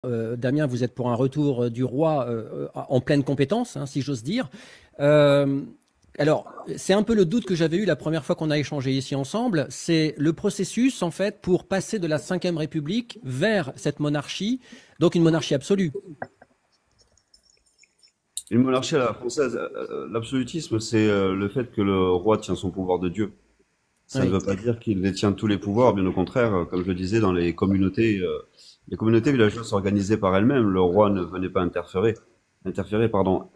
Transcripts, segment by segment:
Damien, vous êtes pour un retour du roi en pleine compétence, hein, si j'ose dire. Euh, alors, c'est un peu le doute que j'avais eu la première fois qu'on a échangé ici ensemble. C'est le processus, en fait, pour passer de la Ve République vers cette monarchie, donc une monarchie absolue. Une monarchie à la française, l'absolutisme, c'est le fait que le roi tient son pouvoir de Dieu. Ça ne Oui. veut pas dire qu'il détient tous les pouvoirs, bien au contraire, comme je le disais, dans les communautés villageoises s'organisaient par elles-mêmes. Le roi ne venait pas interférer, pardon.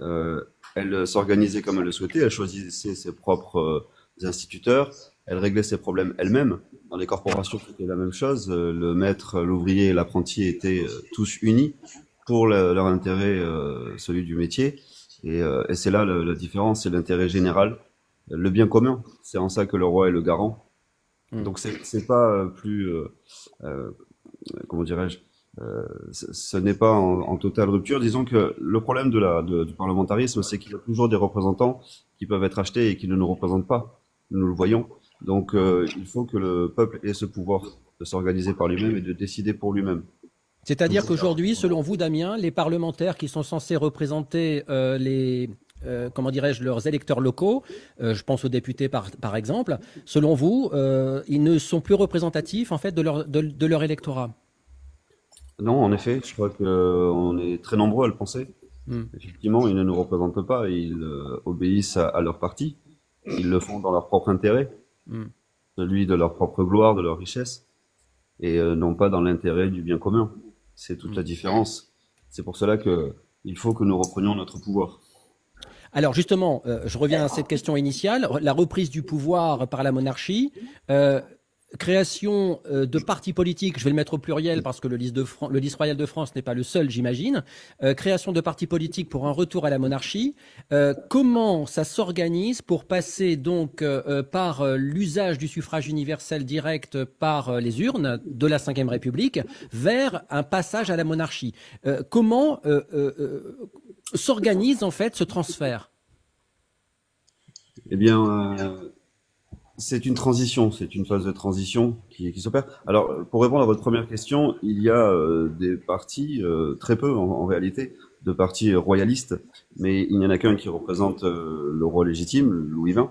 Elle s'organisait comme elle le souhaitait, elle choisissait ses propres instituteurs, elle réglait ses problèmes elle-même. Dans les corporations, c'était la même chose. Le maître, l'ouvrier et l'apprenti étaient tous unis pour leur intérêt, celui du métier. Et c'est là la différence, c'est l'intérêt général, le bien commun. C'est en ça que le roi est le garant. Hmm. Donc c'est pas plus, euh, comment dirais-je, ce n'est pas en totale rupture. Disons que le problème du parlementarisme, c'est qu'il y a toujours des représentants qui peuvent être achetés et qui ne nous représentent pas. Nous le voyons. Donc il faut que le peuple ait ce pouvoir de s'organiser par lui-même et de décider pour lui-même. C'est-à-dire Toujours. qu'aujourd'hui, selon vous, Damien, les parlementaires qui sont censés représenter comment dirais-je, leurs électeurs locaux, je pense aux députés par exemple, selon vous, ils ne sont plus représentatifs en fait de leur électorat. Non, en effet, je crois que on est très nombreux à le penser. Hmm. Effectivement, ils ne nous représentent pas, ils obéissent à leur parti. Ils le font dans leur propre intérêt, Hmm. celui de leur propre gloire, de leur richesse, et non pas dans l'intérêt du bien commun. C'est toute Hmm. la différence. C'est pour cela que il faut que nous reprenions notre pouvoir. Alors justement, je reviens à cette question initiale, la reprise du pouvoir par la monarchie, euh, création de partis politiques, je vais le mettre au pluriel parce que le lys royal de France n'est pas le seul, j'imagine, création de partis politiques pour un retour à la monarchie. Comment ça s'organise pour passer donc par l'usage du suffrage universel direct par les urnes de la Ve République vers un passage à la monarchie? Comment s'organise en fait ce transfert? Eh bien, c'est une transition, c'est une phase de transition qui s'opère. Alors, pour répondre à votre première question, il y a des partis, très peu en réalité, de partis royalistes, mais il n'y en a qu'un qui représente le roi légitime, Louis XX.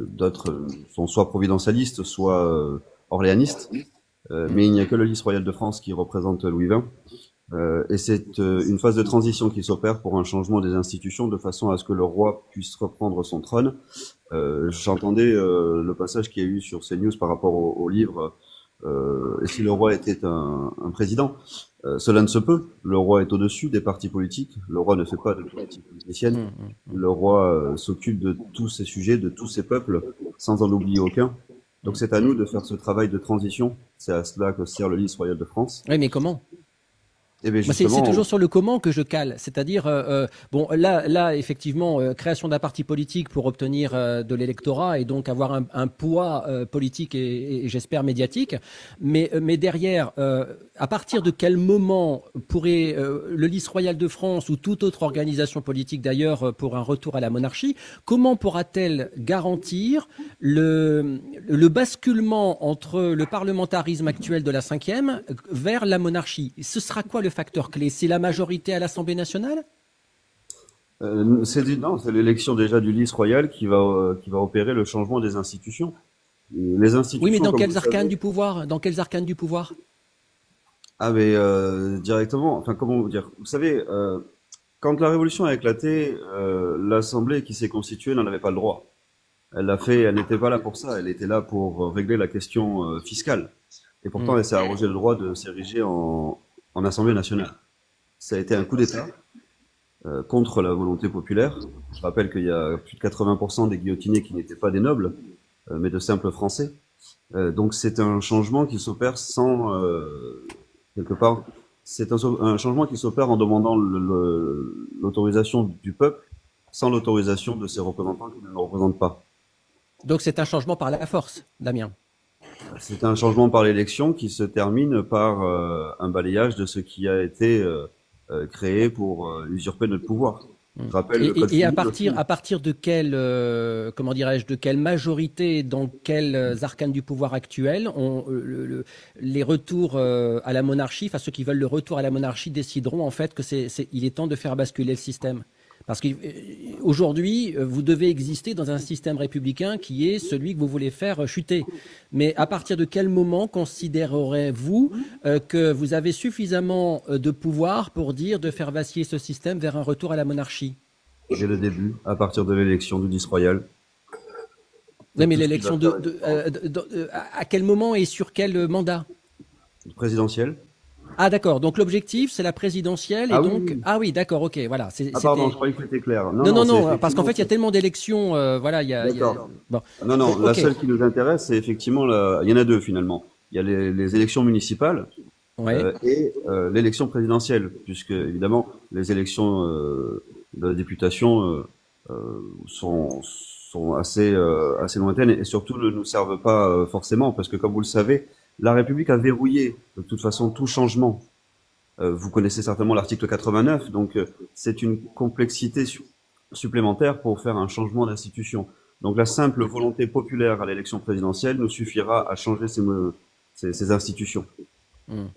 D'autres sont soit providentialistes, soit orléanistes, mais il n'y a que le lys royal de France qui représente Louis XX. Et c'est une phase de transition qui s'opère pour un changement des institutions de façon à ce que le roi puisse reprendre son trône. J'entendais le passage qu'il y a eu sur CNews par rapport au livre Et si le roi était un président, cela ne se peut. Le roi est au-dessus des partis politiques. Le roi ne fait pas de politique politicienne. Hum, hum, hum, Le roi s'occupe de tous ces sujets, de tous ces peuples, sans en oublier aucun. Donc hum. c'est à nous de faire ce travail de transition. C'est à cela que sert le lys royal de France. Oui, mais comment? Et bien Moi, c'est justement, toujours sur le comment que je cale. C'est-à-dire, bon, là, effectivement, création d'un parti politique pour obtenir de l'électorat et donc avoir un poids politique et j'espère médiatique. Mais derrière, à partir de quel moment pourrait le lys royal de France ou toute autre organisation politique d'ailleurs pour un retour à la monarchie, comment pourra-t-elle garantir le basculement entre le parlementarisme actuel de la cinquième vers la monarchie? Ce sera quoi le facteur clé? C'est la majorité à l'Assemblée nationale? non, c'est l'élection déjà du lys royal qui va opérer le changement des institutions. Les Oui, mais institutions, dans comme vous quels arcanes savez, du pouvoir? Dans quels arcanes du pouvoir? ah mais directement, enfin comment vous dire, vous savez, quand la révolution a éclaté, l'Assemblée qui s'est constituée n'en avait pas le droit. Elle l'a fait, elle n'était pas là pour ça, elle était là pour régler la question fiscale. Et Hmm. pourtant, elle s'est arrogé le droit de s'ériger en Assemblée nationale. Ça a été un coup d'État contre la volonté populaire. Je rappelle qu'il y a plus de 80% des guillotinés qui n'étaient pas des nobles, mais de simples Français. Donc c'est un changement qui s'opère sans, quelque part, un changement qui s'opère en demandant l'autorisation du peuple sans l'autorisation de ses représentants qui ne le représentent pas. Donc c'est un changement par la force, Damien. C'est un changement par l'élection qui se termine par un balayage de ce qui a été créé pour usurper notre pouvoir. Je rappelle le code Et civil aussi. à partir de quelle, comment dirais-je, de quelle majorité, dans quels arcanes du pouvoir actuel, les retours à la monarchie, enfin ceux qui veulent le retour à la monarchie décideront en fait que il est temps de faire basculer le système. Parce qu'aujourd'hui, vous devez exister dans un système républicain qui est celui que vous voulez faire chuter. Mais à partir de quel moment considérerez-vous que vous avez suffisamment de pouvoir pour dire de faire vaciller ce système vers un retour à la monarchie? Dès le début, à partir de l'élection du 10 royal. Oui, C'est mais tout ce qui va l'élection faire à quel moment et sur quel mandat? présidentiel. Ah d'accord, donc l'objectif c'est la présidentielle et Ah oui, oui, donc oui. ah oui d'accord, ok, voilà, Ah pardon, c'était je croyais que c'était clair. Non, non non, non c'est non parce qu'en effectivement fait il y a tellement d'élections, voilà, d'accord. bon, Non, non, la ok, seule qui nous intéresse, c'est effectivement il y en a deux finalement. Il y a les élections municipales ouais, et l'élection présidentielle, puisque évidemment les élections de la députation sont assez lointaines et surtout ne nous servent pas forcément, parce que comme vous le savez, la République a verrouillé de toute façon tout changement. Vous connaissez certainement l'article 89, donc c'est une complexité supplémentaire pour faire un changement d'institution. Donc la simple volonté populaire à l'élection présidentielle nous suffira à changer ces institutions. hmm.